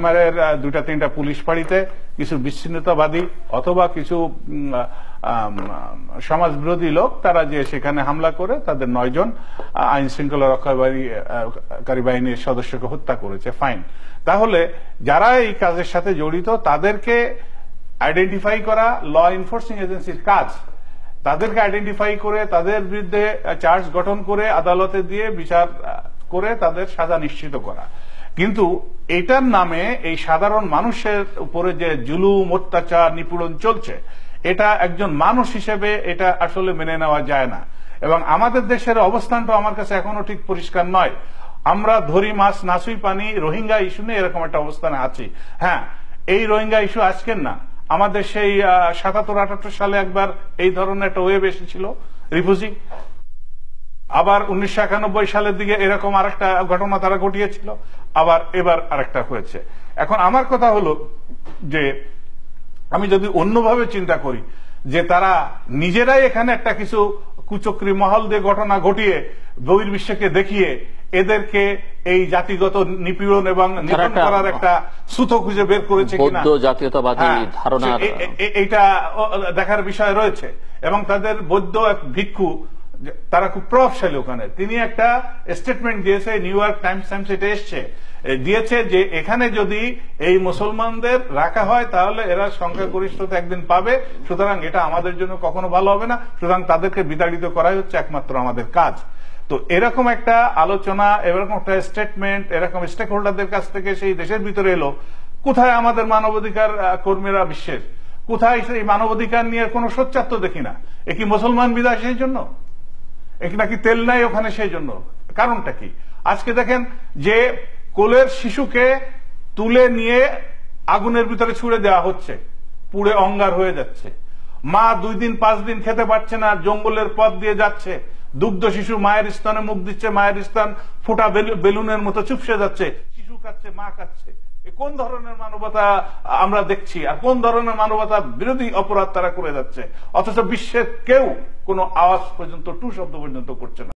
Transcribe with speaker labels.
Speaker 1: মিয়ানমারের দুইটা তিনটা পুলিশ ফাঁড়িতে কিছু বিচ্ছিন্নতাবাদী অথবা কিছু সমাজবিরোধী লোক তারা যে সেখানে হামলা করে তাদের 9 জন আইন শৃঙ্খলা রক্ষাকারী বাহিনীর সদস্যকে হত্যা করেছে। ফাইন, তাহলে যারা এই কাজের সাথে জড়িত তাদেরকে আইডেন্টিফাই করা ল এনফোর্সিং এজেন্সির কাজ। তাদেরকে আইডেন্টিফাই করে তাদের বিরুদ্ধে চার্জ গঠন করে আদালতে দিয়ে বিচার করে তাদের সাজা নিশ্চিত করা। কিন্তু এটার নামে এই সাধারণ মানুষের উপরে যে জুলুম অত্যাচার নিপীড়ন চলছে, এটা একজন মানুষ হিসেবে এটা আসলে মেনে নেওয়া যায় না। এবং আমাদের দেশের অবস্থানটা আমার কাছে এখনো ঠিক পরিষ্কার নয়। আমরা ধরি মাছ নাসুই পানি, রোহিঙ্গা ইস্যু নিয়ে এরকম একটা অবস্থানে আছি। হ্যাঁ, এই রোহিঙ্গা ইস্যু আজকের না, আমাদের সেই 77-78 সালে একবার এই ধরনের একটা ওয়েভ এসেছিল রিফিউজি। আবার 1991 সালের দিকে এরকম আরেকটা ঘটনা তারা ঘটিয়েছিল, আবার এবার আরেকটা হয়েছে। এখন আমার কথা হলো যে আমি যদি অন্যভাবে চিন্তা করি যে তারা নিজেরাই এখানে একটা কিছু কুচক্রী মহল দিয়ে ঘটনা ঘটিয়ে বহির্বিশ্বকে দেখিয়ে এদেরকে এই জাতিগত নিপীড়ন এবং নিধন করার একটা সুতো খুঁজে বের করেছে কিনা,
Speaker 2: জাতীয়তাবাদী ধারণা,
Speaker 1: এটা দেখার বিষয় রয়েছে। এবং তাদের বৌদ্ধ এক ভিক্ষু, তারা খুব প্রভাবশালী ওখানে, তিনি একটা স্টেটমেন্ট দিয়েছে, নিউ ইয়র্ক টাইমস এটা এসছে, দিয়েছে যে এখানে যদি এই মুসলমানদের রাখা হয় তাহলে এরা সংখ্যাগরিষ্ঠতা একদিন পাবে, সুতরাং এটা আমাদের জন্য কখনো ভালো হবে না, সুতরাং তাদেরকে বিতাড়িত করাই হচ্ছে একমাত্র আমাদের কাজ। তো এরকম একটা আলোচনা, এরকম একটা স্টেটমেন্ট এরকম স্টেক হোল্ডারদের কাছ থেকে সেই দেশের ভিতরে এলো, কোথায় আমাদের মানবাধিকার কর্মীরা বিশ্বের, কোথায় সেই মানবাধিকার নিয়ে কোনো সোচ্চার তো দেখি না। এ কি মুসলমান বিদায় সেই জন্য? নাকি তেল নাই ওখানে সেই জন্য? কারণটা কি? আজকে দেখেন যে কোলের শিশুকে তুলে নিয়ে আগুনের ভিতরে ছুড়ে দেওয়া হচ্ছে, পুড়ে অঙ্গার হয়ে যাচ্ছে, মা 2 দিন 5 দিন খেতে পারছে না, জঙ্গলের পথ দিয়ে যাচ্ছে, দুগ্ধ শিশু মায়ের স্তনে মুখ দিচ্ছে, মায়ের স্তন ফোটা বেলুনের মতো চুপসে যাচ্ছে, শিশু কাচ্ছে, মা কাচ্ছে। কোন ধরনের মানবতা আমরা দেখছি, আর কোন ধরনের মানবতা বিরোধী অপরাধ তারা করে যাচ্ছে, অথচ বিশ্বের কেউ কোনো আওয়াজ পর্যন্ত, টু শব্দ পর্যন্ত করছে না।